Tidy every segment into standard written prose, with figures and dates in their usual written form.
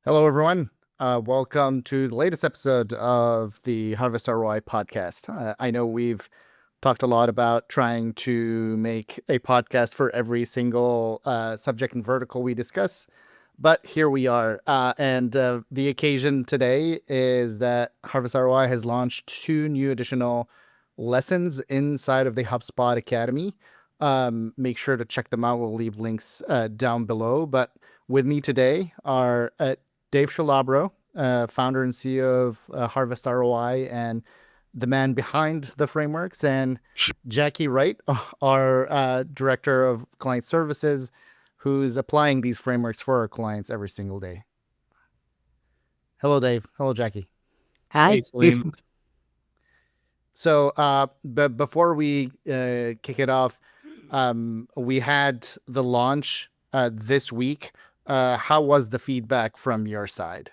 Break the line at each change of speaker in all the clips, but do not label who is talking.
Hello, everyone. Welcome to the latest episode of the Harvest ROI podcast. I know we've talked a lot about trying to make a podcast for every single subject and vertical we discuss, but here we are. And the occasion today is that Harvest ROI has launched two new additional lessons inside of the HubSpot Academy. Make sure to check them out. We'll leave links down below. But with me today are Dave Scilabro, founder and CEO of Harvest ROI and the man behind the frameworks, and Jacquie Wright, our director of client services, who's applying these frameworks for our clients every single day. Hello, Dave. Hello, Jacquie.
Hi.
Hey, Selim.
So before we kick it off, we had the launch this week. How was the feedback from your side?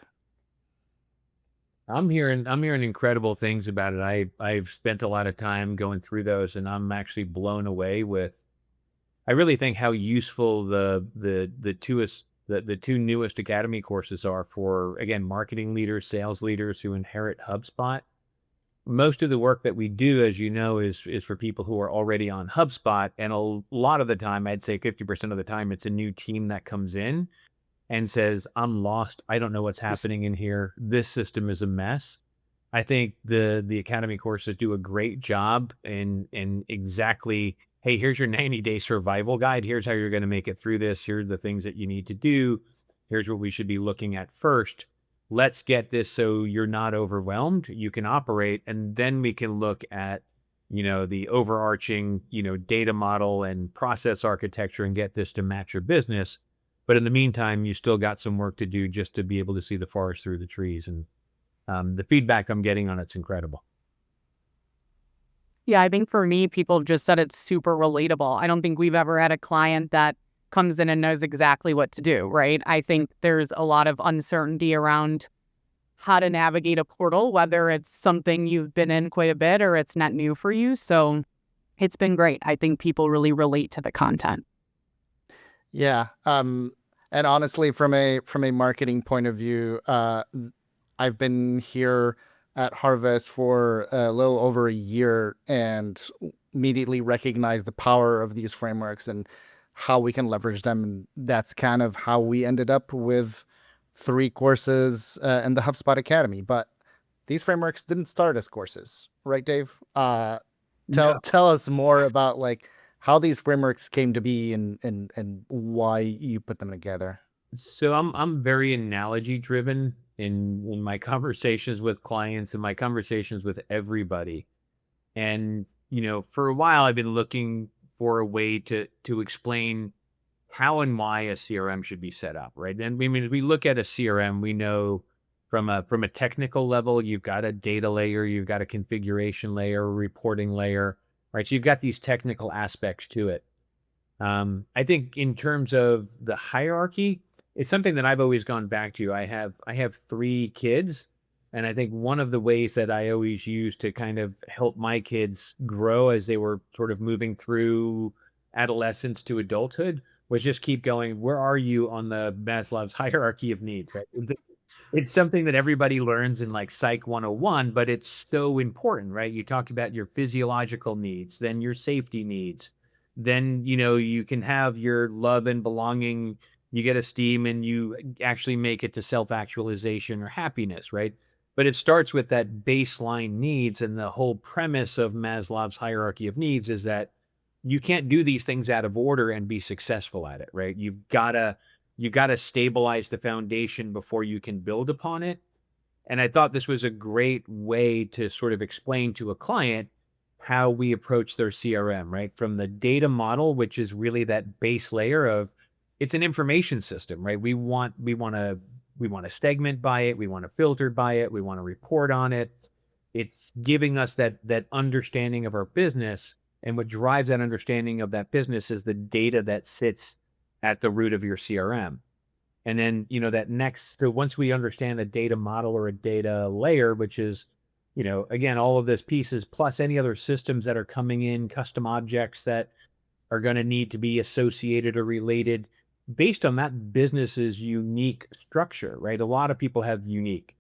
I'm hearing incredible things about it. I've spent a lot of time going through those, and I'm actually blown away with. I really think how useful the two newest Academy courses are for, again, marketing leaders, sales leaders who inherit HubSpot. Most of the work that we do, as you know, is for people who are already on HubSpot, and a lot of the time, I'd say 50% of the time, it's a new team that comes in and says, I'm lost. I don't know what's happening in here. This system is a mess. I think the Academy courses do a great job in exactly, hey, here's your 90-day survival guide. Here's how you're going to make it through this. Here's the things that you need to do. Here's what we should be looking at first. Let's get this so you're not overwhelmed. You can operate, and then we can look at, the overarching, data model and process architecture and get this to match your business. But in the meantime, you still got some work to do just to be able to see the forest through the trees. And the feedback I'm getting on it's incredible.
Yeah, I think for me, people just said it's super relatable. I don't think we've ever had a client that comes in and knows exactly what to do, right? I think there's a lot of uncertainty around how to navigate a portal, whether it's something you've been in quite a bit or it's not new for you. So it's been great. I think people really relate to the content.
Yeah. And honestly, from a marketing point of view, I've been here at Harvest for a little over a year and immediately recognized the power of these frameworks and how we can leverage them. And that's kind of how we ended up with 3 courses in the HubSpot Academy. But these frameworks didn't start as courses, right, Dave? Tell us more about how these frameworks came to be and why you put them together.
So I'm very analogy driven in my conversations with clients and my conversations with everybody. And, for a while I've been looking for a way to explain how and why a CRM should be set up, right? And I mean, as we look at a CRM, we know from a technical level, you've got a data layer, you've got a configuration layer, a reporting layer, right? So you've got these technical aspects to it. I think in terms of the hierarchy, it's something that I've always gone back to. I have 3 kids, and I think one of the ways that I always used to kind of help my kids grow as they were sort of moving through adolescence to adulthood was just keep going, where are you on the Maslow's hierarchy of needs, right? It's something that everybody learns in like Psych 101, but it's so important, right? You talk about your physiological needs, then your safety needs, then, you can have your love and belonging, you get esteem, and you actually make it to self-actualization or happiness, right? But it starts with that baseline needs, and the whole premise of Maslow's hierarchy of needs is that you can't do these things out of order and be successful at it, right? You gotta stabilize the foundation before you can build upon it. And I thought this was a great way to sort of explain to a client how we approach their CRM, right? From the data model, which is really that base layer of it's an information system, right? We want to segment by it, we want to filter by it, we want to report on it. It's giving us that understanding of our business, and what drives that understanding of that business is the data that sits at the root of your CRM. And then, that next, so once we understand a data model or a data layer, which is, again, all of this pieces plus any other systems that are coming in, custom objects that are going to need to be associated or related, based on that business's unique structure, right? A lot of people have unique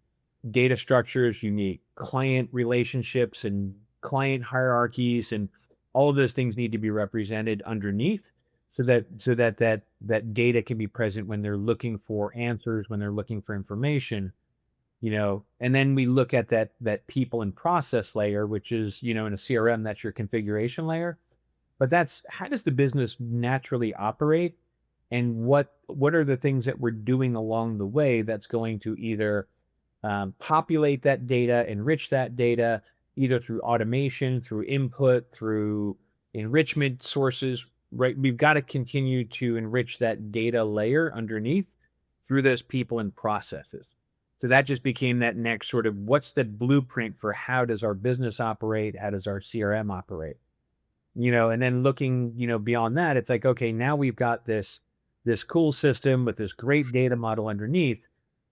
data structures, unique client relationships and client hierarchies, and all of those things need to be represented underneath so that data can be present when they're looking for answers, when they're looking for information, and then we look at that people and process layer, which is, in a CRM, that's your configuration layer. But that's how does the business naturally operate, and what are the things that we're doing along the way that's going to either populate that data, enrich that data, either through automation, through input, through enrichment sources, right? We've got to continue to enrich that data layer underneath through those people and processes. So that just became that next sort of what's the blueprint for how does our business operate? How does our CRM operate? And then looking, beyond that, it's like, okay, now we've got this cool system with this great data model underneath,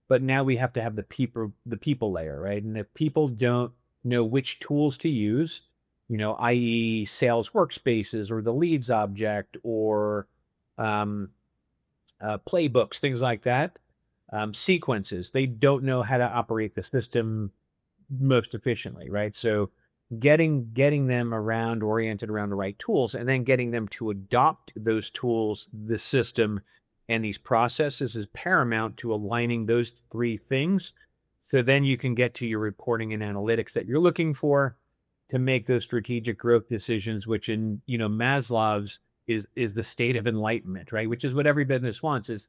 but now we have to have the people layer, right? And if people don't know which tools to use, i.e. sales workspaces or the leads object or um, playbooks, things like that, sequences, they don't know how to operate the system most efficiently, right? So getting them oriented around the right tools, and then getting them to adopt those tools, the system, and these processes is paramount to aligning those three things. So then you can get to your reporting and analytics that you're looking for to make those strategic growth decisions, which in, Maslow's is the state of enlightenment, right? Which is what every business wants is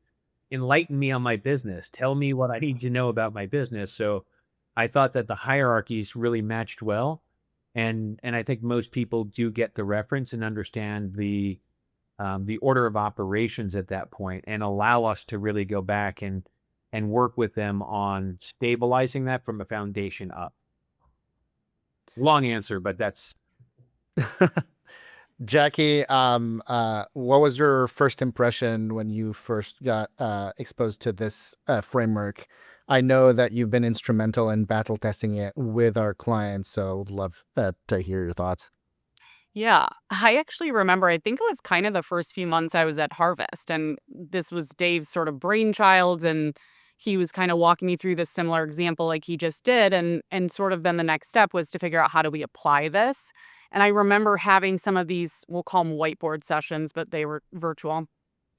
enlighten me on my business. Tell me what I need to know about my business. So I thought that the hierarchies really matched well. And I think most people do get the reference and understand the order of operations at that point, and allow us to really go back and work with them on stabilizing that from a foundation up. Long answer, but that's
Jacquie, what was your first impression when you first got exposed to this framework? I know that you've been instrumental in battle testing it with our clients, so would love to hear your thoughts.
Yeah, I actually remember, I think it was kind of the first few months I was at Harvest, and this was Dave's sort of brainchild, and he was kind of walking me through this similar example like he just did, and sort of then the next step was to figure out how do we apply this. And I remember having some of these, we'll call them whiteboard sessions, but they were virtual.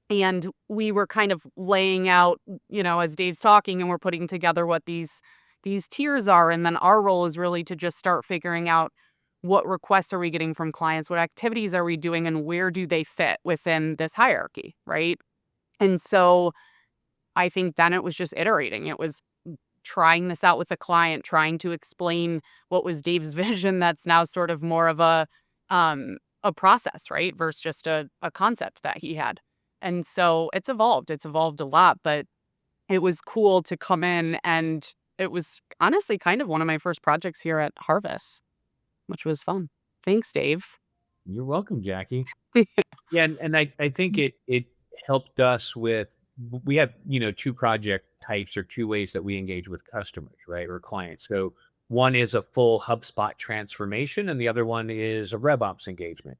And we were kind of laying out, as Dave's talking, and we're putting together what these tiers are. And then our role is really to just start figuring out what requests are we getting from clients, what activities are we doing, and where do they fit within this hierarchy, right? And so I think then it was just iterating. It was trying this out with the client, trying to explain what was Dave's vision that's now sort of more of a process, right? Versus just a concept that he had. And so it's evolved. It's evolved a lot, but it was cool to come in, and it was honestly kind of one of my first projects here at Harvest, which was fun. Thanks, Dave.
You're welcome, Jackie. Yeah, and I think it helped us with we have, two project types or two ways that we engage with customers, right? Or clients. So one is a full HubSpot transformation, and the other one is a RevOps engagement.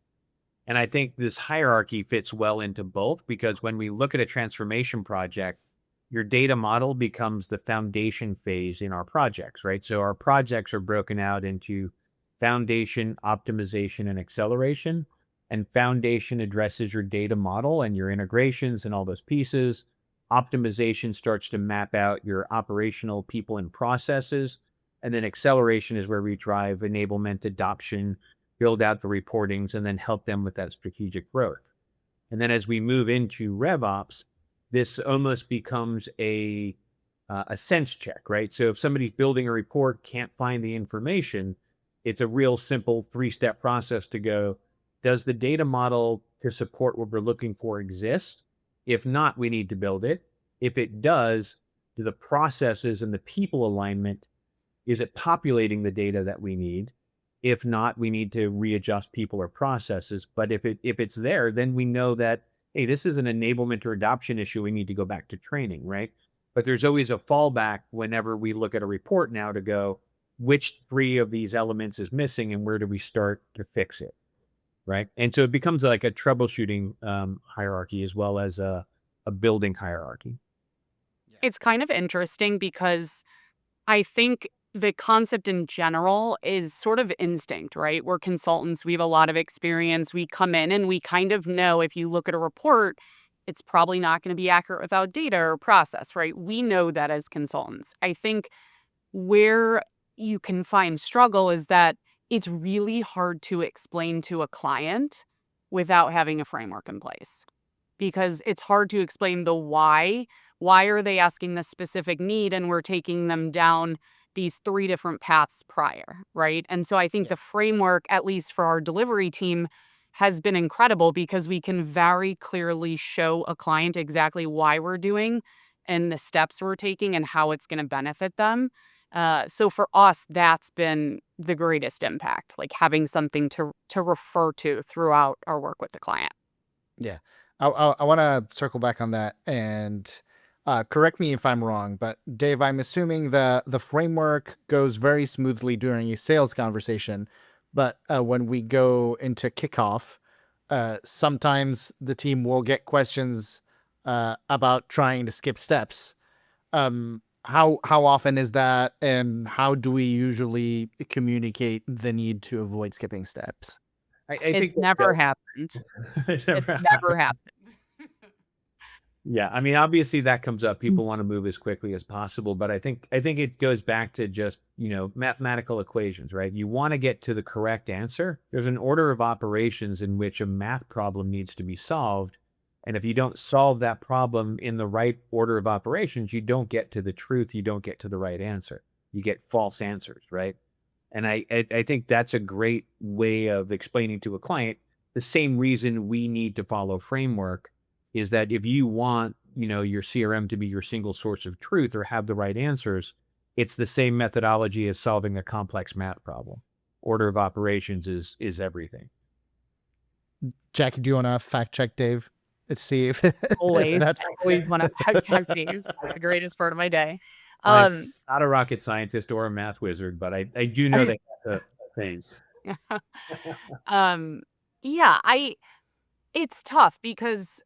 And I think this hierarchy fits well into both, because when we look at a transformation project, your data model becomes the foundation phase in our projects, right? So our projects are broken out into foundation, optimization, and acceleration. And foundation addresses your data model and your integrations and all those pieces. Optimization starts to map out your operational people and processes. And then acceleration is where we drive enablement, adoption, build out the reportings, and then help them with that strategic growth. And then as we move into RevOps, this almost becomes a sense check, right? So if somebody's building a report, can't find the information, it's a real simple 3-step process to go, does the data model to support what we're looking for exist? If not, we need to build it. If it does, do the processes and the people alignment, is it populating the data that we need? If not, we need to readjust people or processes. But if it's there, then we know that, hey, this is an enablement or adoption issue. We need to go back to training, right? But there's always a fallback whenever we look at a report now to go, which 3 of these elements is missing and where do we start to fix it, right? And so it becomes like a troubleshooting hierarchy as well as a a building hierarchy.
It's kind of interesting because I think the concept in general is sort of instinct, right? We're consultants, we have a lot of experience. We come in and we kind of know if you look at a report, it's probably not going to be accurate without data or process, right? We know that as consultants. I think where you can find struggle is that it's really hard to explain to a client without having a framework in place because it's hard to explain the why. Why are they asking this specific need? And we're taking them down these 3 different paths prior, right? And so I think the framework, at least for our delivery team, has been incredible because we can very clearly show a client exactly why we're doing and the steps we're taking and how it's going to benefit them. So for us, that's been the greatest impact, like having something to refer to throughout our work with the client.
Yeah. I want to circle back on that and correct me if I'm wrong, but Dave, I'm assuming the framework goes very smoothly during a sales conversation, but when we go into kickoff, sometimes the team will get questions about trying to skip steps. How often is that, and how do we usually communicate the need to avoid skipping steps?
I
It's
think
never happened.
it's
It's
never
never happened.
Yeah, I mean, obviously that comes up. People want to move as quickly as possible, but I think it goes back to just, mathematical equations, right? You want to get to the correct answer. There's an order of operations in which a math problem needs to be solved. And if you don't solve that problem in the right order of operations, you don't get to the truth, you don't get to the right answer. You get false answers, right? And I think that's a great way of explaining to a client the same reason we need to follow framework is that if you want, your CRM to be your single source of truth or have the right answers, it's the same methodology as solving a complex math problem. Order of operations is everything.
Jackie, do you want to fact check Dave? Let's see if
Always,
that's
always want to fact check these. That's the greatest part of my day.
I'm not a rocket scientist or a math wizard, but I do know they have the things.
um, yeah, it's tough because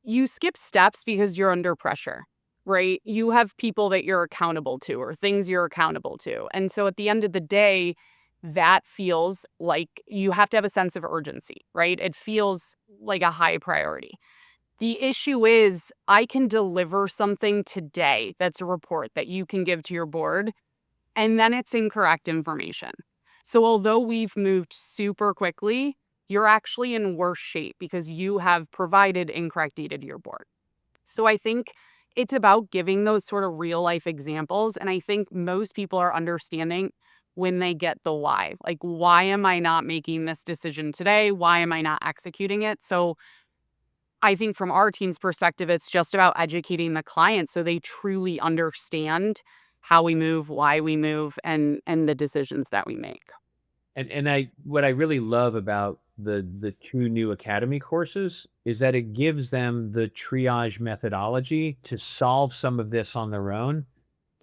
you skip steps because you're under pressure, right? You have people that you're accountable to or things you're accountable to. And so at the end of the day, that feels like you have to have a sense of urgency, right? It feels like a high priority. The issue is I can deliver something today that's a report that you can give to your board, and then it's incorrect information. So although we've moved super quickly, you're actually in worse shape because you have provided incorrect data to your board. So I think it's about giving those sort of real life examples. And I think most people are understanding when they get the why. Like, why am I not making this decision today? Why am I not executing it? So I think from our team's perspective, it's just about educating the client so they truly understand how we move, why we move, and the decisions that we make.
And what I really love about the 2 new academy courses is that it gives them the triage methodology to solve some of this on their own,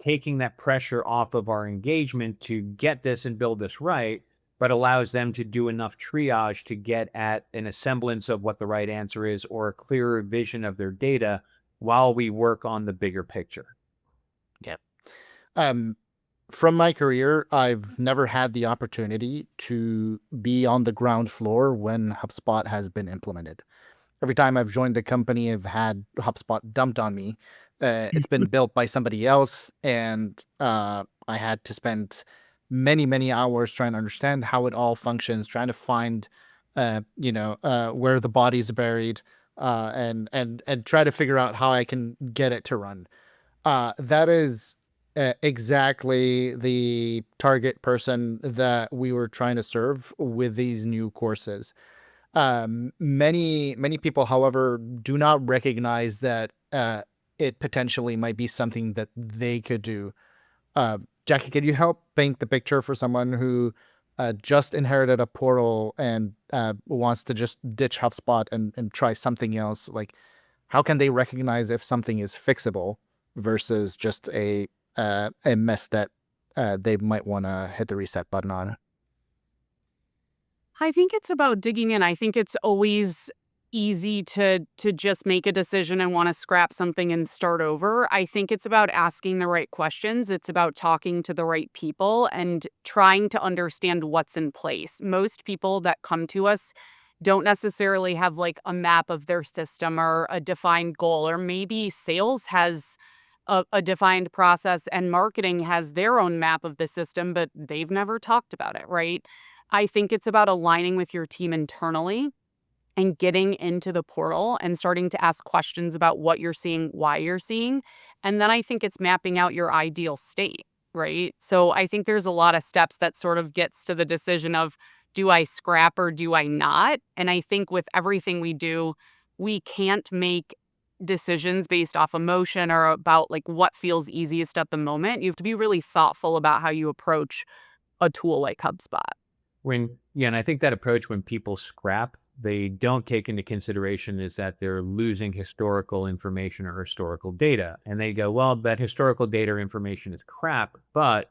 taking that pressure off of our engagement to get this and build this right, but allows them to do enough triage to get at an semblance of what the right answer is or a clearer vision of their data while we work on the bigger picture.
Yep. From my career, I've never had the opportunity to be on the ground floor when HubSpot has been implemented. Every time I've joined the company, I've had HubSpot dumped on me. It's been built by somebody else, and I had to spend many, many hours trying to understand how it all functions, trying to find, where the bodies are buried, and try to figure out how I can get it to run. That is exactly the target person that we were trying to serve with these new courses. Many people, however, do not recognize that it potentially might be something that they could do. Jackie, can you help paint the picture for someone who just inherited a portal and wants to just ditch HubSpot and try something else? Like, how can they recognize if something is fixable versus just a mess that they might want to hit the reset button on?
I think it's about digging in. I think it's always, easy to just make a decision and want to scrap something and start over. I think it's about asking the right questions. It's about talking to the right people and trying to understand what's in place. Most people that come to us don't necessarily have like a map of their system or a defined goal, or maybe sales has a defined process and marketing has their own map of the system, but they've never talked about it, right? I think it's about aligning with your team internally and getting into the portal and starting to ask questions about what you're seeing, why you're seeing. And then I think it's mapping out your ideal state, right? So I think there's a lot of steps that sort of gets to the decision of, do I scrap or do I not? And I think with everything we do, we can't make decisions based off emotion or about like what feels easiest at the moment. You have to be really thoughtful about how you approach a tool like HubSpot.
And I think that approach, when people scrap, they don't take into consideration is that they're losing historical information or historical data. And they go, well, that historical data or information is crap. But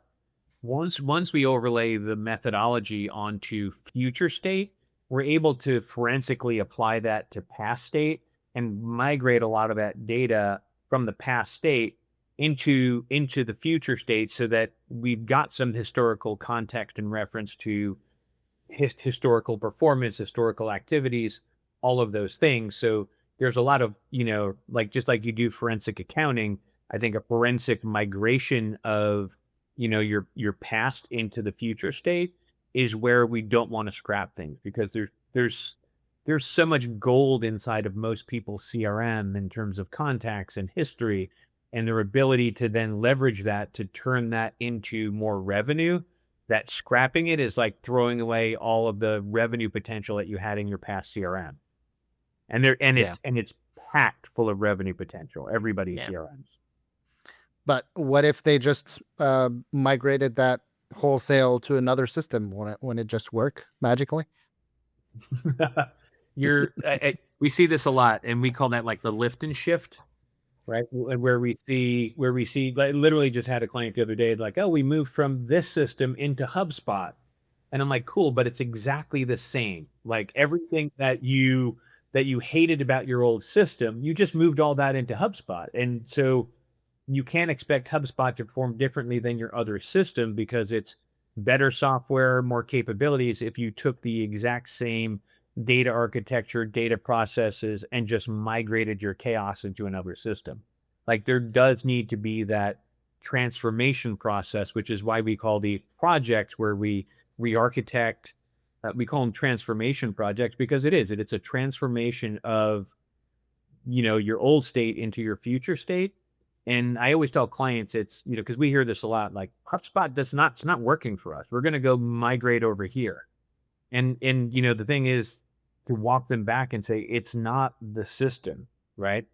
once we overlay the methodology onto future state, we're able to forensically apply that to past state and migrate a lot of that data from the past state into the future state, so that we've got some historical context and reference to historical performance, historical activities, all of those things. So there's a lot of, like, just like you do forensic accounting, I think a forensic migration of, your past into the future state is where we don't want to scrap things, because there's so much gold inside of most people's CRM in terms of contacts and history, and their ability to then leverage that to turn that into more revenue. That scrapping it is like throwing away all of the revenue potential that you had in your past CRM.
Yeah.
It's packed full of revenue potential, everybody's
Yeah.
CRMs.
But what if they just migrated that wholesale to another system? Wouldn't it just work magically?
We see this a lot, and we call that like the lift and shift, right? Where we see, like, literally just had a client the other day, like, oh, we moved from this system into HubSpot. And I'm like, cool, but it's exactly the same. Like, everything that you hated about your old system, you just moved all that into HubSpot. And so you can't expect HubSpot to perform differently than your other system, because it's better software, more capabilities, if you took the exact same data architecture, data processes, and just migrated your chaos into another system. Like, there does need to be that transformation process, which is why we call the projects where we re-architect. We call them transformation projects, because it's a transformation of, your old state into your future state. And I always tell clients, it's, because we hear this a lot, like, HubSpot it's not working for us. We're going to go migrate over here. And the thing is to walk them back and say, it's not the system, right?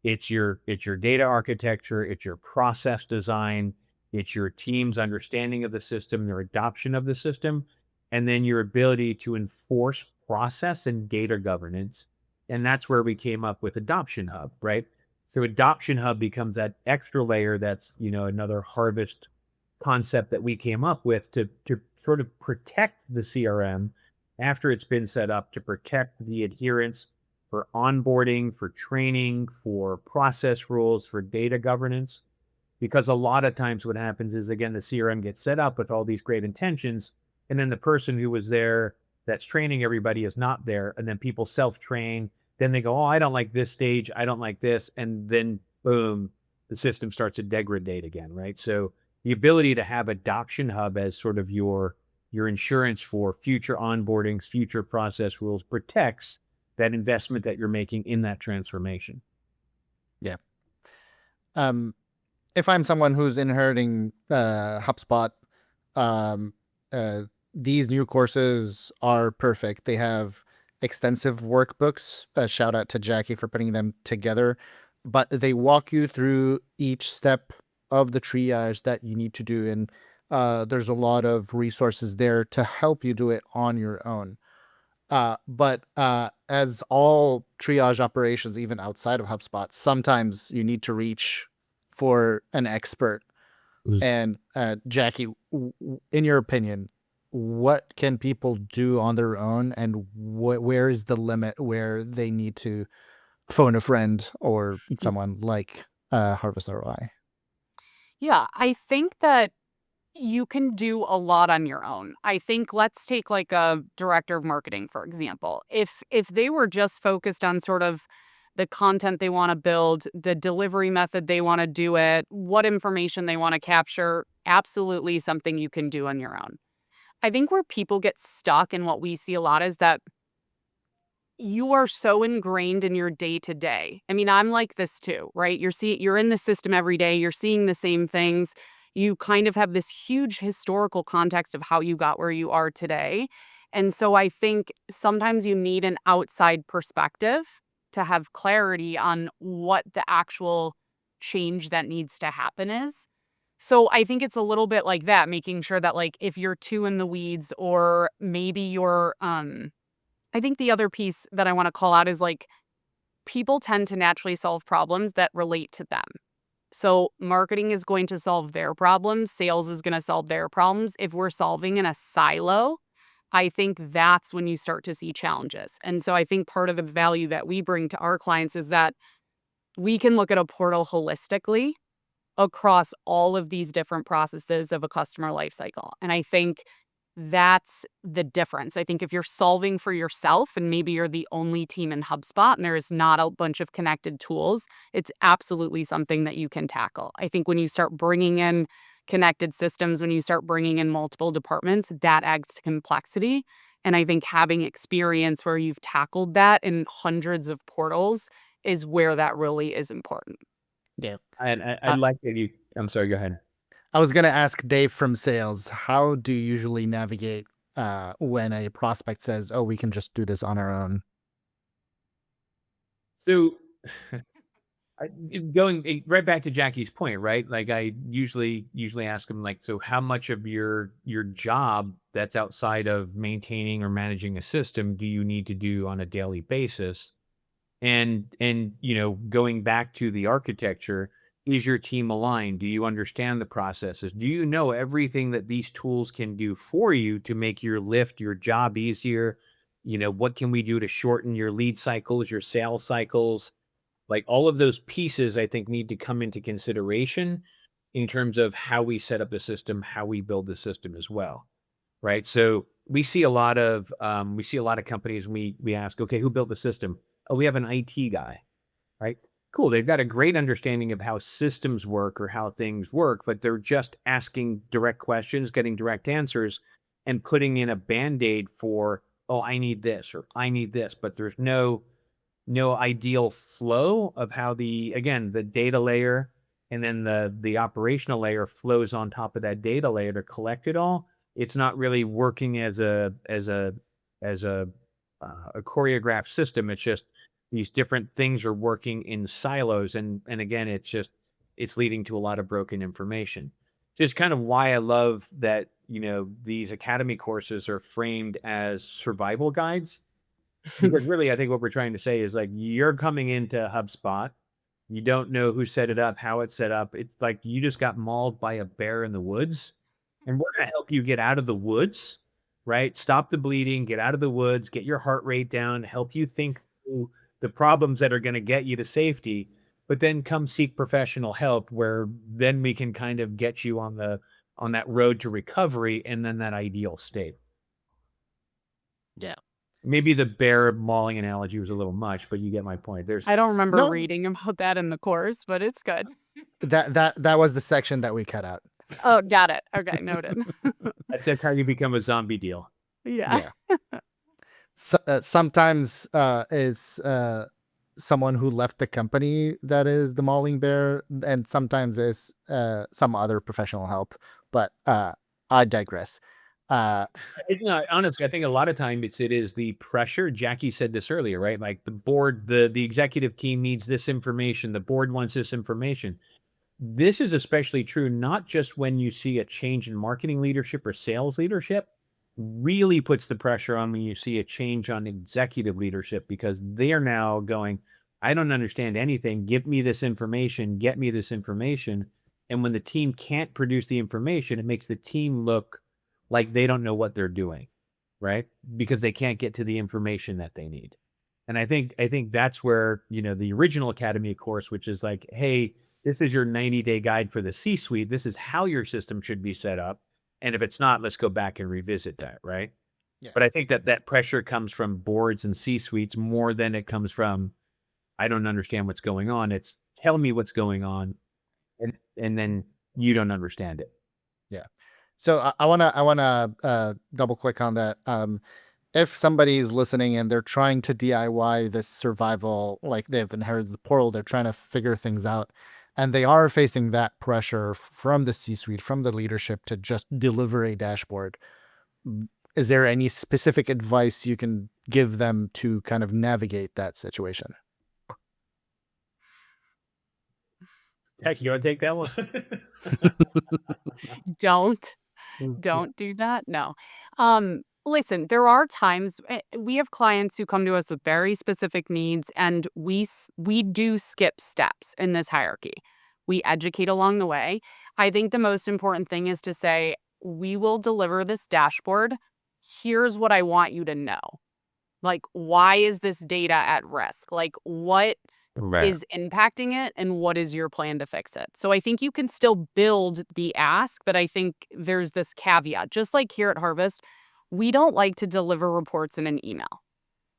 It's your data architecture, it's your process design, it's your team's understanding of the system, their adoption of the system, and then your ability to enforce process and data governance. And that's where we came up with Adoption Hub, right? So Adoption Hub becomes that extra layer that's, another harvest concept that we came up with to sort of protect the CRM after it's been set up, to protect the adherence for onboarding, for training, for process rules, for data governance. Because a lot of times what happens is, again, the CRM gets set up with all these great intentions, and then the person who was there that's training everybody is not there, and then people self-train. Then they go, oh, I don't like this stage, I don't like this, and then boom, the system starts to degrade again, right? So the ability to have Adoption Hub as sort of your insurance for future onboardings, future process rules, protects that investment that you're making in that transformation.
Yeah. If I'm someone who's inheriting HubSpot, these new courses are perfect. They have extensive workbooks. Shout out to Jacquie for putting them together. But they walk you through each step of the triage that you need to do. And there's a lot of resources there to help you do it on your own. But as all triage operations, even outside of HubSpot, sometimes you need to reach for an expert. And Jacquie, in your opinion, what can people do on their own, and where is the limit where they need to phone a friend or someone like Harvest ROI?
Yeah, I think that you can do a lot on your own. I think let's take like a director of marketing, for example. If they were just focused on sort of the content they want to build, the delivery method they want to do it, what information they want to capture, absolutely something you can do on your own. I think where people get stuck and what we see a lot is that you are so ingrained in your day to day. I mean, I'm like this too, right? You're in the system every day, you're seeing the same things. You kind of have this huge historical context of how you got where you are today. And so I think sometimes you need an outside perspective to have clarity on what the actual change that needs to happen is. So I think it's a little bit like that, making sure that like if you're too in the weeds or maybe you're I think the other piece that I want to call out is like people tend to naturally solve problems that relate to them. So marketing is going to solve their problems, sales is going to solve their problems. If we're solving in a silo, I think that's when you start to see challenges. And so I think part of the value that we bring to our clients is that we can look at a portal holistically across all of these different processes of a customer lifecycle. And I think that's the difference. I think if you're solving for yourself and maybe you're the only team in HubSpot and there's not a bunch of connected tools, it's absolutely something that you can tackle. I think when you start bringing in connected systems, when you start bringing in multiple departments, that adds to complexity. And I think having experience where you've tackled that in hundreds of portals is where that really is important.
Yeah.
And I
Uh,
like that you. I'm sorry. Go ahead.
I was going to ask Dave from sales, how do you usually navigate when a prospect says, oh, we can just do this on our own?
So, going right back to Jackie's point, right? Like I usually ask them, like, so how much of your job that's outside of maintaining or managing a system do you need to do on a daily basis? And going back to the architecture, is your team aligned? Do you understand the processes? Do you know everything that these tools can do for you to make your job easier? What can we do to shorten your lead cycles, your sales cycles? Like all of those pieces, I think, need to come into consideration in terms of how we set up the system, how we build the system as well. Right. So we see a lot of companies and we ask, okay, who built the system? Oh, we have an IT guy, right? Cool. They've got a great understanding of how systems work or how things work, but they're just asking direct questions, getting direct answers, and putting in a band-aid for, oh, I need this or I need this. But there's no ideal flow of how the data layer and then the operational layer flows on top of that data layer to collect it all. It's not really working as a choreographed system. It's just these different things are working in silos, and again, it's leading to a lot of broken information. Just kind of why I love that these academy courses are framed as survival guides, because really I think what we're trying to say is like you're coming into HubSpot, you don't know who set it up, how it's set up. It's like you just got mauled by a bear in the woods, and we're gonna help you get out of the woods, right? Stop the bleeding, get out of the woods, get your heart rate down, help you think through the problems that are gonna get you to safety, but then come seek professional help where then we can kind of get you on that road to recovery and then that ideal state.
Yeah.
Maybe the bear mauling analogy was a little much, but you get my point.
I don't remember
No,
reading about that in the course, but it's good.
that was the section that we cut out.
Oh, got it. Okay, noted.
That's how you become a zombie deal.
Yeah.
Yeah. Sometimes is someone who left the company that is the mauling bear, and sometimes is some other professional help. But I digress. Uh,
Honestly, I think a lot of time it is the pressure. Jackie said this earlier, right? Like the board, the executive team needs this information. The board wants this information. This is especially true not just when you see a change in marketing leadership or sales leadership, really puts the pressure on when you see a change on executive leadership because they are now going, I don't understand anything. Give me this information, get me this information. And when the team can't produce the information, it makes the team look like they don't know what they're doing, right? Because they can't get to the information that they need. And I think that's where, the original Academy course, which is like, hey, this is your 90-day guide for the C-suite. This is how your system should be set up. And if it's not, let's go back and revisit that, right?
Yeah.
But I think that pressure comes from boards and C-suites more than it comes from, I don't understand what's going on. It's tell me what's going on, and then you don't understand it.
Yeah. So I wanna double click on that. If somebody's listening and they're trying to DIY this survival, like they've inherited the portal, they're trying to figure things out, and they are facing that pressure from the C-suite, from the leadership to just deliver a dashboard. Is there any specific advice you can give them to kind of navigate that situation?
Heck, you want to take that one?
Don't do that. No. Listen, there are times we have clients who come to us with very specific needs, and we do skip steps in this hierarchy. We educate along the way. I think the most important thing is to say, we will deliver this dashboard. Here's what I want you to know. Like, why is this data at risk? Like, what
Right.
is impacting it, and what is your plan to fix it? So I think you can still build the ask, but I think there's this caveat. Just like here at Harvest, we don't like to deliver reports in an email.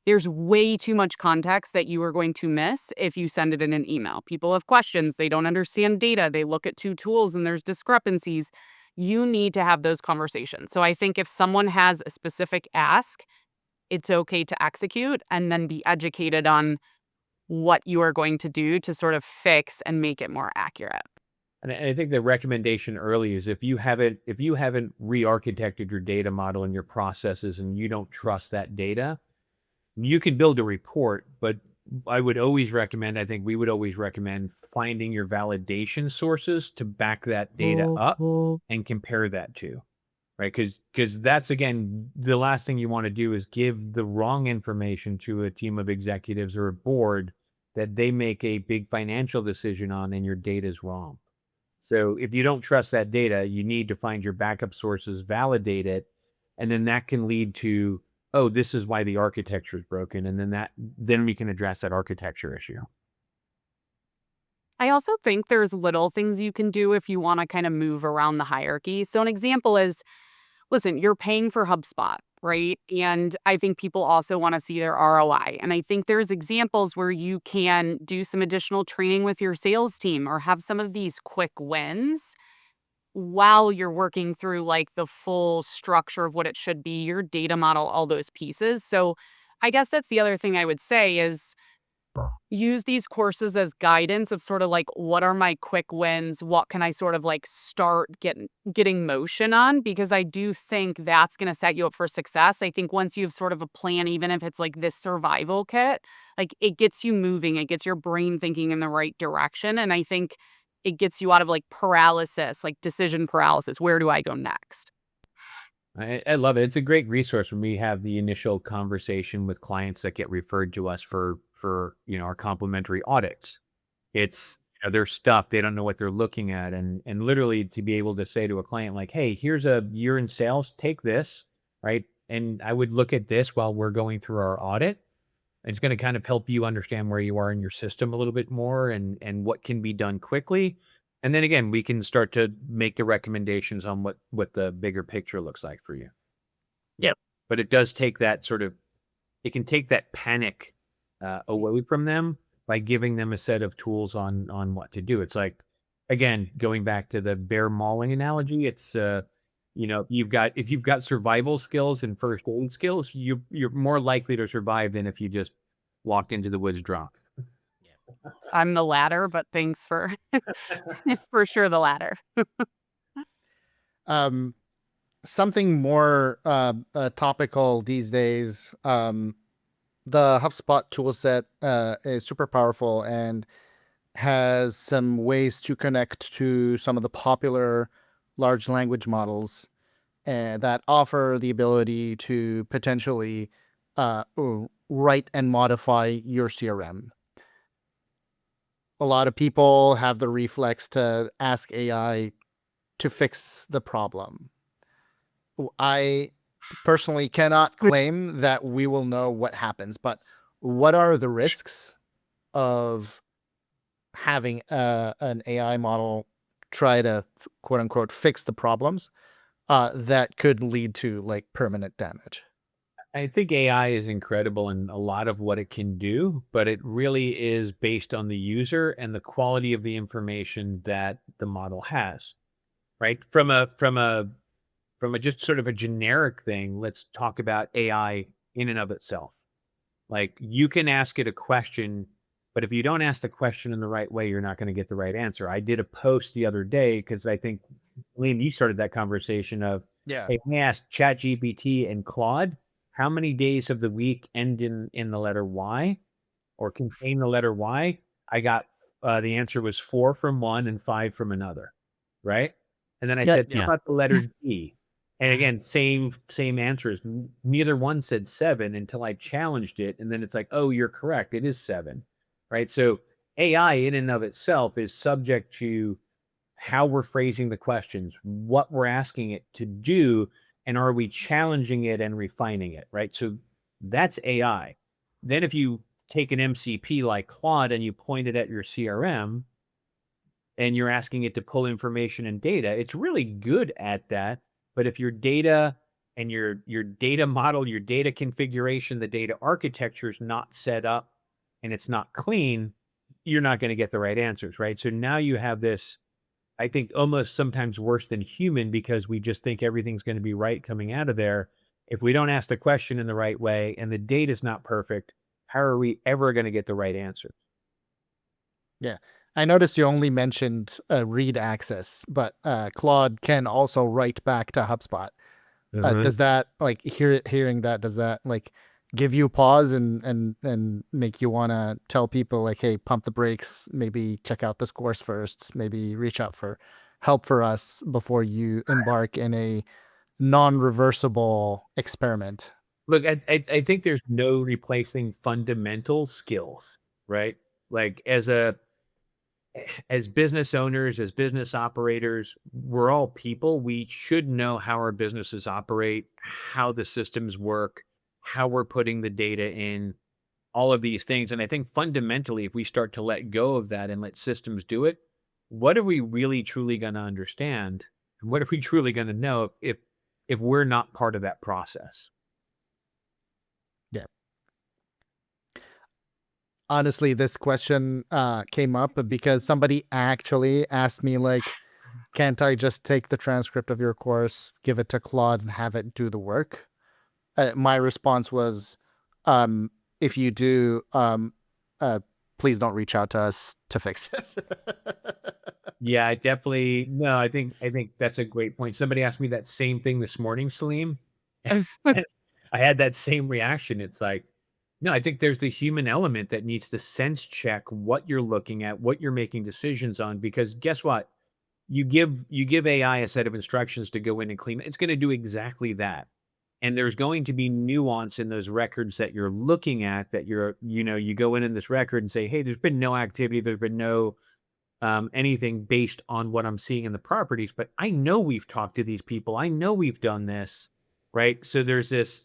There's way too much context that you are going to miss if you send it in an email. People have questions, they don't understand data, they look at two tools and there's discrepancies. You need to have those conversations. So I think if someone has a specific ask, it's okay to execute and then be educated on what you are going to do to sort of fix and make it more accurate.
And I think the recommendation early is if you haven't re-architected your data model and your processes and you don't trust that data, you can build a report, but I would always recommend, I think we would always recommend finding your validation sources to back that data up and compare that to, right? Because that's, again, the last thing you want to do is give the wrong information to a team of executives or a board that they make a big financial decision on and your data is wrong. So if you don't trust that data, you need to find your backup sources, validate it, and then that can lead to, oh, this is why the architecture is broken, and then we can address that architecture issue.
I also think there's little things you can do if you want to kind of move around the hierarchy. So an example is, listen, you're paying for HubSpot, right? And I think people also want to see their ROI. And I think there's examples where you can do some additional training with your sales team or have some of these quick wins while you're working through like the full structure of what it should be, your data model, all those pieces. So I guess that's the other thing I would say is use these courses as guidance of sort of like, what are my quick wins? What can I sort of like start getting motion on? Because I do think that's going to set you up for success. I think once you have sort of a plan, even if it's like this survival kit, like it gets you moving, it gets your brain thinking in the right direction. And I think it gets you out of like paralysis, like decision paralysis. Where do I go next?
I love it. It's a great resource when we have the initial conversation with clients that get referred to us for our complimentary audits. It's, they're stuck. They don't know what they're looking at, and literally to be able to say to a client like, "Hey, here's a year in sales. Take this, right? And I would look at this while we're going through our audit. It's going to kind of help you understand where you are in your system a little bit more and what can be done quickly. And then again, we can start to make the recommendations on what the bigger picture looks like for you.
Yep.
But it does take that it can take that panic away from them by giving them a set of tools on what to do. It's like, again, going back to the bear mauling analogy, it's if you've got survival skills and first aid skills, you're more likely to survive than if you just walked into the woods drunk.
I'm the latter, but thanks for for sure the latter.
Um, Something more topical these days. The HubSpot toolset is super powerful and has some ways to connect to some of the popular large language models that offer the ability to potentially write and modify your CRM. A lot of people have the reflex to ask AI to fix the problem. I personally cannot claim that we will know what happens, but what are the risks of having an AI model try to quote unquote fix the problems that could lead to like permanent damage?
I think AI is incredible in a lot of what it can do, but it really is based on the user and the quality of the information that the model has, right? From a just sort of a generic thing, let's talk about AI in and of itself. Like you can ask it a question, but if you don't ask the question in the right way, you're not going to get the right answer. I did a post the other day because I think, Liam, you started that conversation of,
Yeah.
hey, I asked ChatGPT and Claude, how many days of the week end in the letter Y or contain the letter Y? I got the answer was 4 from one and 5 from another, right? And then I
Yeah.
said, how
Yeah.
about the letter D? And again, same answers. Neither one said 7 until I challenged it, and then it's like, "Oh, you're correct. It is 7." Right? So AI in and of itself is subject to how we're phrasing the questions, what we're asking it to do, and are we challenging it and refining it, right? So that's AI. Then if you take an MCP like Claude and you point it at your CRM and you're asking it to pull information and data, it's really good at that. But if your data and your data model, your data configuration, the data architecture is not set up and it's not clean, you're not going to get the right answers, right? So now you have this, I think, almost sometimes worse than human because we just think everything's going to be right coming out of there. If we don't ask the question in the right way and the data is not perfect, how are we ever going to get the right answer?
Yeah. I noticed you only mentioned read access, but Claude can also write back to HubSpot. Does that like hearing that, does that like give you pause and make you want to tell people like, hey, pump the brakes, maybe check out this course first, maybe reach out for help for us before you embark in a non-reversible experiment?
Look, I think there's no replacing fundamental skills, right? Like as business owners, as business operators, we're all people. We should know how our businesses operate, how the systems work, how we're putting the data in, all of these things. And I think fundamentally, if we start to let go of that and let systems do it, what are we really truly going to understand? And what are we truly going to know if we're not part of that process?
Yeah. Honestly, this question came up because somebody actually asked me like, can't I just take the transcript of your course, give it to Claude, and have it do the work? My response was, um, if you do, uh, please don't reach out to us to fix it.
Yeah, I definitely no, I think that's a great point. Somebody asked me that same thing this morning, Salim. I had that same reaction. It's like, no, I think there's the human element that needs to sense check what you're looking at, what you're making decisions on, because guess what? You give AI a set of instructions to go in and clean. It's going to do exactly that. And there's going to be nuance in those records that you're looking at that you go in this record and say, hey, there's been no activity, there's been no anything based on what I'm seeing in the properties, but I know we've talked to these people. I know we've done this, right? So there's this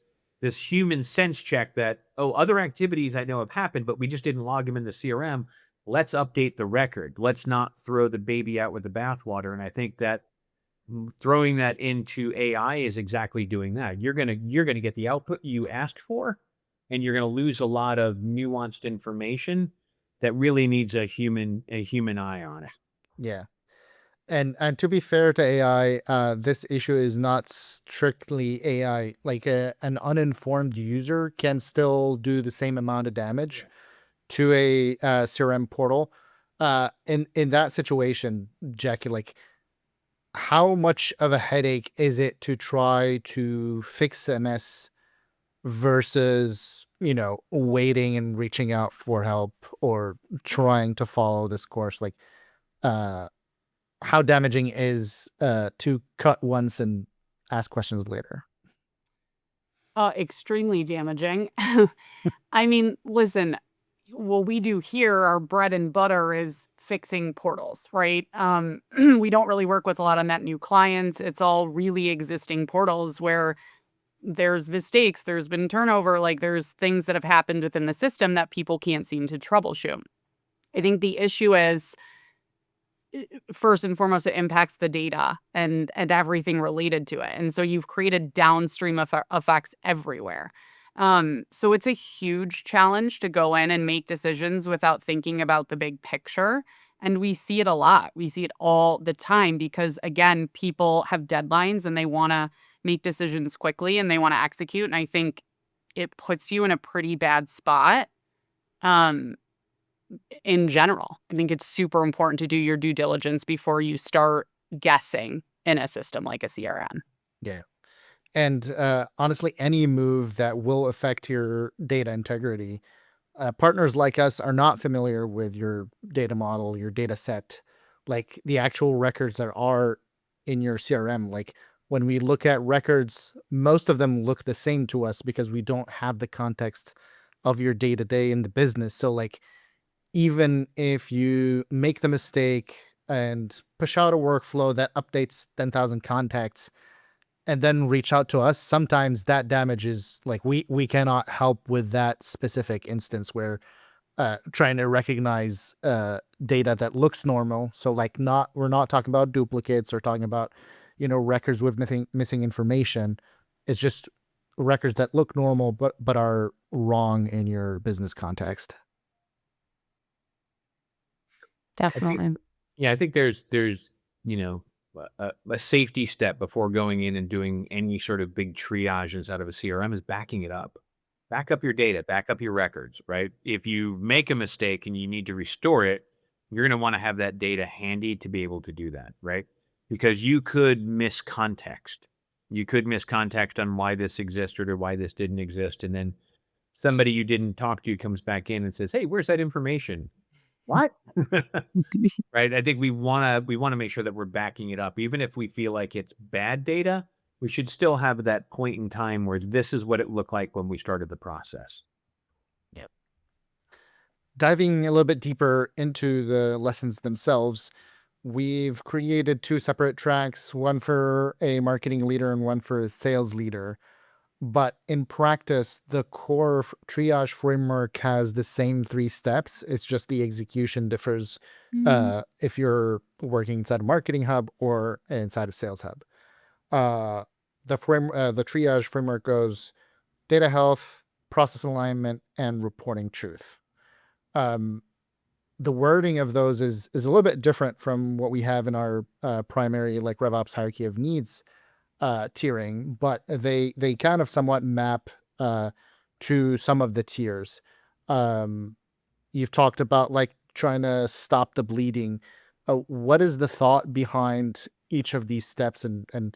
human sense check that, oh, other activities I know have happened, but we just didn't log them in the CRM. Let's update the record. Let's not throw the baby out with the bathwater. And I think that throwing that into AI is exactly doing that. You're gonna get the output you asked for, and you're gonna lose a lot of nuanced information that really needs a human eye on it.
Yeah. And to be fair to AI, this issue is not strictly AI. Like an uninformed user can still do the same amount of damage to a CRM portal. In that situation, Jackie, like how much of a headache is it to try to fix a mess versus, waiting and reaching out for help or trying to follow this course? Like, uh, how damaging is to cut once and ask questions later?
Extremely damaging. I mean, listen, what we do here, our bread and butter is fixing portals, right? We don't really work with a lot of net new clients. It's all really existing portals where there's mistakes, there's been turnover, like there's things that have happened within the system that people can't seem to troubleshoot. I think the issue is, first and foremost, it impacts the data and everything related to it. And so you've created downstream effects everywhere. So it's a huge challenge to go in and make decisions without thinking about the big picture. And we see it a lot. We see it all the time because, again, people have deadlines and they want to make decisions quickly and they want to execute. And I think it puts you in a pretty bad spot. In general, I think it's super important to do your due diligence before you start guessing in a system like a CRM.
Yeah. And honestly, any move that will affect your data integrity, partners like us are not familiar with your data model, your data set, like the actual records that are in your CRM. Like when we look at records, most of them look the same to us because we don't have the context of your day to day in the business. So like, even if you make the mistake and push out a workflow that updates 10,000 contacts and then reach out to us, sometimes that damage is like we cannot help with that specific instance where trying to recognize data that looks normal. So like we're not talking about duplicates or talking about, records with missing information. It's just records that look normal but are wrong in your business context.
Definitely.
I think there's a safety step before going in and doing any sort of big triages out of a CRM is backing it up. Back up your data, back up your records, right? If you make a mistake and you need to restore it, you're going to want to have that data handy to be able to do that, right? Because you could miss context. You could miss context on why this existed or why this didn't exist. And then somebody you didn't talk to comes back in and says, hey, where's that information? What? Right? I think we want to make sure that we're backing it up. Even if we feel like it's bad data, we should still have that point in time where this is what it looked like when we started the process.
Yep. Diving a little bit deeper into the lessons themselves, we've created 2 separate tracks, one for a marketing leader and one for a sales leader. But in practice, the core triage framework has the same 3 steps. It's just the execution differs if you're working inside a marketing hub or inside a sales hub. The triage framework goes data health, process alignment, and reporting truth. The wording of those is a little bit different from what we have in our primary like RevOps hierarchy of needs tiering, but they kind of somewhat map to some of the tiers. You've talked about like trying to stop the bleeding. What is the thought behind each of these steps, and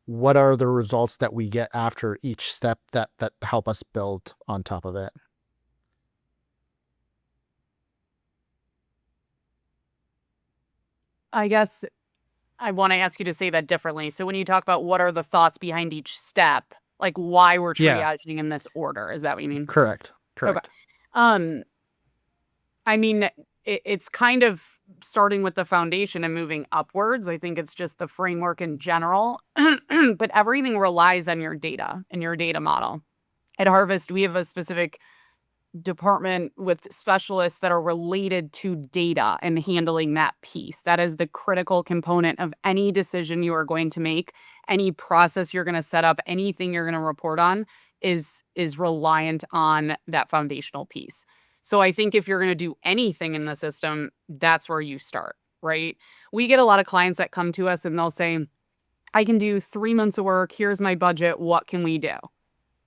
what are the results that we get after each step that help us build on top of it?
I guess I want to ask you to say that differently. So when you talk about what are the thoughts behind each step, like why we're triaging in this order, is that what you mean?
Correct.
Okay. I mean, it's kind of starting with the foundation and moving upwards. I think it's just the framework in general, but everything relies on your data and your data model. At Harvest, we have a specific department with specialists that are related to data and handling that piece. That is the critical component of any decision you are going to make, any process you're going to set up, anything you're going to report on is reliant on that foundational piece. So I think if you're going to do anything in the system, that's where you start, right? We get a lot of clients that come to us and they'll say, I can do 3 months of work. Here's my budget. What can we do?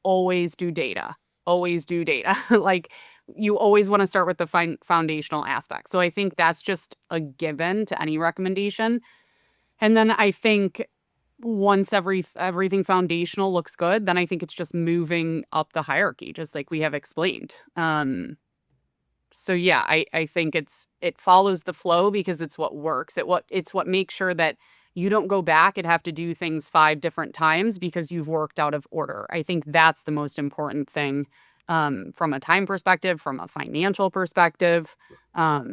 Always do data. Always do data. Like you always want to start with the foundational aspect. So I think that's just a given to any recommendation. And then I think once everything foundational looks good, then I think it's just moving up the hierarchy, just like we have explained. So yeah, I think it follows the flow because it's what works. It's what makes sure that you don't go back and have to do things 5 different times because you've worked out of order. I think that's the most important thing from a time perspective, from a financial perspective.
Yeah,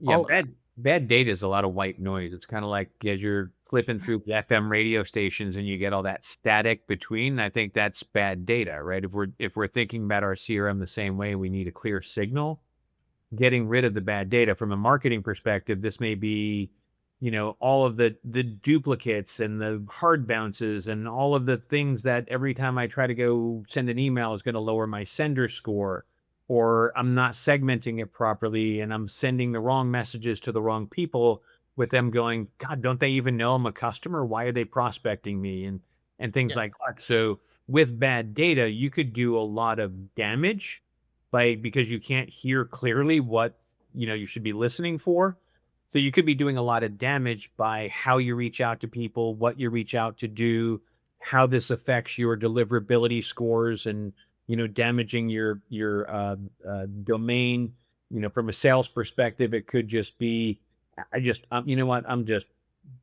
All of it.
bad data is a lot of white noise. It's kind of like as you're flipping through the FM radio stations and you get all that static between. I think that's bad data, right? If we're thinking about our CRM the same way, we need a clear signal. Getting rid of the bad data from a marketing perspective, this may be, all of the duplicates and the hard bounces and all of the things that every time I try to go send an email is going to lower my sender score, or I'm not segmenting it properly and I'm sending the wrong messages to the wrong people with them going, God, don't they even know I'm a customer? Why are they prospecting me? And things
Yeah.
like that. So with bad data, you could do a lot of damage because you can't hear clearly what you should be listening for. So you could be doing a lot of damage by how you reach out to people, what you reach out to do, how this affects your deliverability scores, and damaging your domain. From a sales perspective, it could just be, I just you know what, I'm just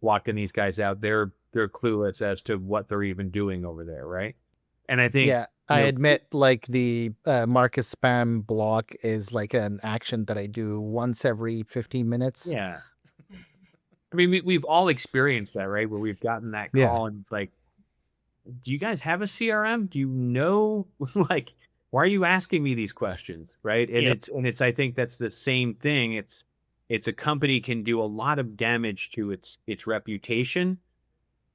blocking these guys out. They're clueless as to what they're even doing over there, right? And I think
Yeah, I admit, like, the Marcus spam block is like an action that I do once every 15 minutes.
yeah. I mean, we've all experienced that, right? Where we've gotten that
Yeah.
call and it's like, do you guys have a CRM? Do you know, like, why are you asking me these questions? Right. And
Yeah.
it's, I think that's the same thing. It's a company can do a lot of damage to its reputation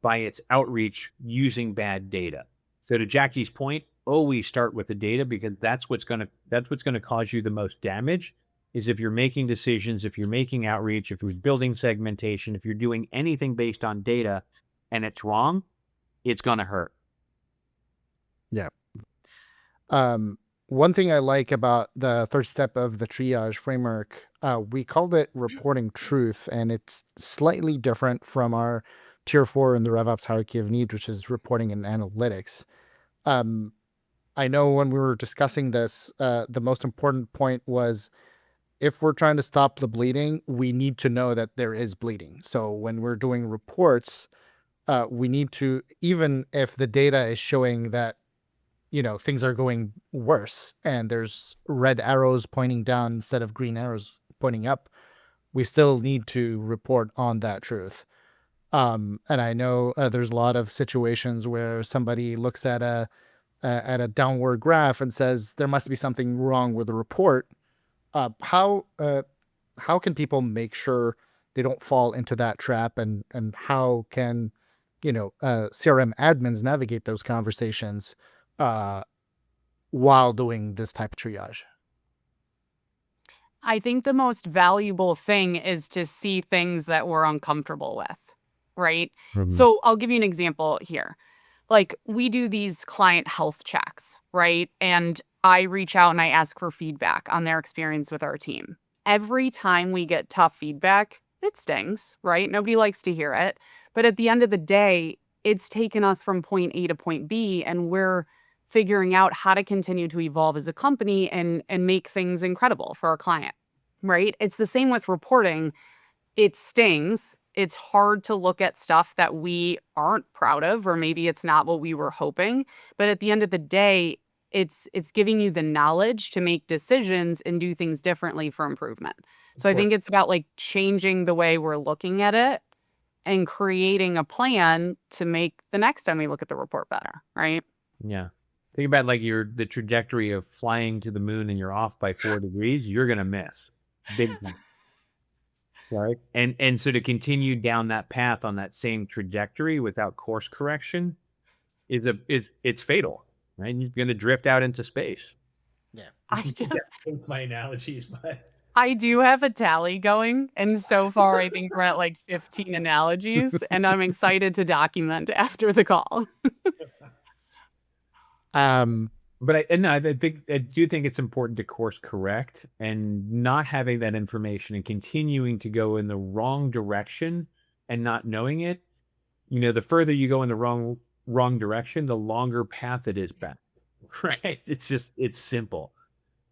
by its outreach using bad data. So to Jackie's point, always start with the data, because that's what's going to cause you the most damage. Is if you're making decisions, if you're making outreach, if you're building segmentation, if you're doing anything based on data and it's wrong, it's going to hurt.
Yeah. One thing I like about the third step of the triage framework, we called it reporting truth, and it's slightly different from our tier 4 in the RevOps hierarchy of need, which is reporting and analytics. I know when we were discussing this, the most important point was, if we're trying to stop the bleeding, we need to know that there is bleeding. So when we're doing reports, we need to, even if the data is showing that, things are going worse and there's red arrows pointing down instead of green arrows pointing up, we still need to report on that truth. And I know there's a lot of situations where somebody looks at a downward graph and says there must be something wrong with the report. How can people make sure they don't fall into that trap, and how can CRM admins navigate those conversations while doing this type of triage?
I think the most valuable thing is to see things that we're uncomfortable with, right? So I'll give you an example here. Like, we do these client health checks, right? And I reach out and I ask for feedback on their experience with our team. Every time we get tough feedback, it stings, right? Nobody likes to hear it. But at the end of the day, it's taken us from point A to point B, and we're figuring out how to continue to evolve as a company and make things incredible for our client, right? It's the same with reporting. It stings. It's hard to look at stuff that we aren't proud of, or maybe it's not what we were hoping. But at the end of the day, it's giving you the knowledge to make decisions and do things differently for improvement. So I think it's about, like, changing the way we're looking at it and creating a plan to make the next time we look at the report better, right?
Yeah. Think about, like, the trajectory of flying to the moon and you're off by 4 degrees, you're going to miss big time. Right. And so to continue down that path on that same trajectory without course correction it's fatal, right? You're going to drift out into space.
Yeah.
That's my analogies, but
I do have a tally going, and so far I think we're at like 15 analogies, and I'm excited to document after the call.
But I do think it's important to course correct, and not having that information and continuing to go in the wrong direction and not knowing it. The further you go in the wrong direction, the longer path it is back. Right? It's simple.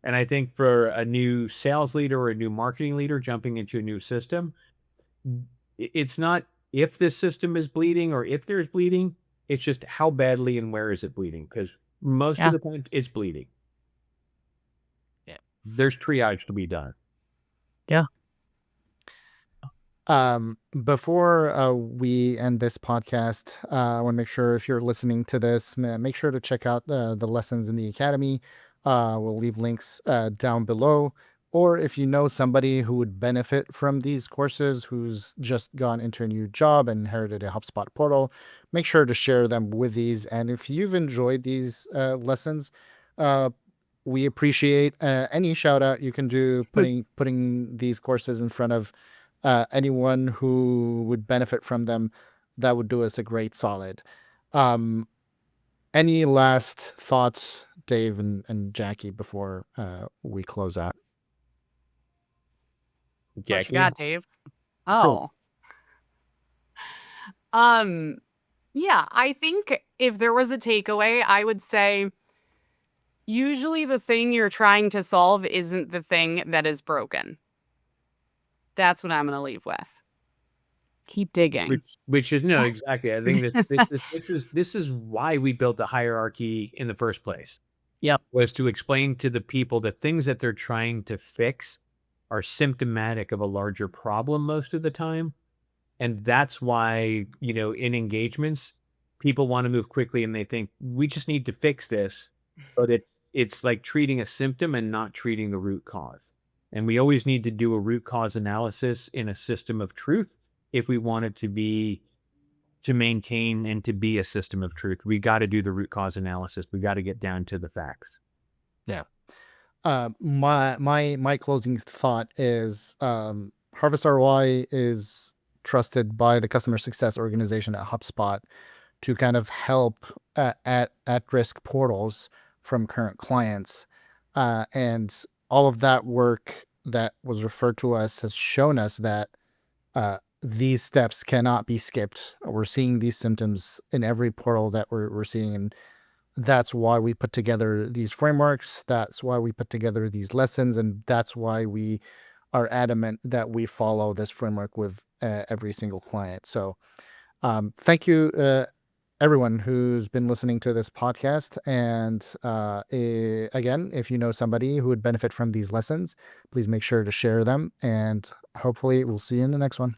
And I think for a new sales leader or a new marketing leader jumping into a new system, it's not if this system is bleeding or if there's bleeding, it's just how badly and where is it bleeding? Because most of the time it's bleeding. there's triage to be done.
Before we end this podcast, I want to make sure if you're listening to this, make sure to check out the lessons in the Academy. We'll leave links down below. Or if you know somebody who would benefit from these courses, who's just gone into a new job and inherited a HubSpot portal, make sure to share them with these. And if you've enjoyed these lessons, we appreciate any shout out you can do, putting these courses in front of anyone who would benefit from them. That would do us a great solid. Any last thoughts, Dave and Jackie, before we close out?
What you
Jackie?
got, Dave? Oh. Yeah, I think if there was a takeaway, I would say usually the thing you're trying to solve isn't the thing that is broken. That's what I'm going to leave with. Keep digging.
Which is no, exactly. I think this is why we built the hierarchy in the first place.
Yep.
Was to explain to the people the things that they're trying to fix are symptomatic of a larger problem most of the time. And that's why, in engagements, people want to move quickly and they think we just need to fix this, but it's like treating a symptom and not treating the root cause. And we always need to do a root cause analysis in a system of truth. If we want it to maintain and to be a system of truth, we got to do the root cause analysis. We got to get down to the facts.
Yeah. My closing thought is Harvest ROI is trusted by the customer success organization at HubSpot to kind of help at-risk portals from current clients. And all of that work that was referred to us has shown us that these steps cannot be skipped. We're seeing these symptoms in every portal that we're seeing, and that's why we put together these frameworks. That's why we put together these lessons, and that's why we are adamant that we follow this framework with every single client. So thank you, everyone who's been listening to this podcast. And again, if you know somebody who would benefit from these lessons, please make sure to share them. And hopefully we'll see you in the next one.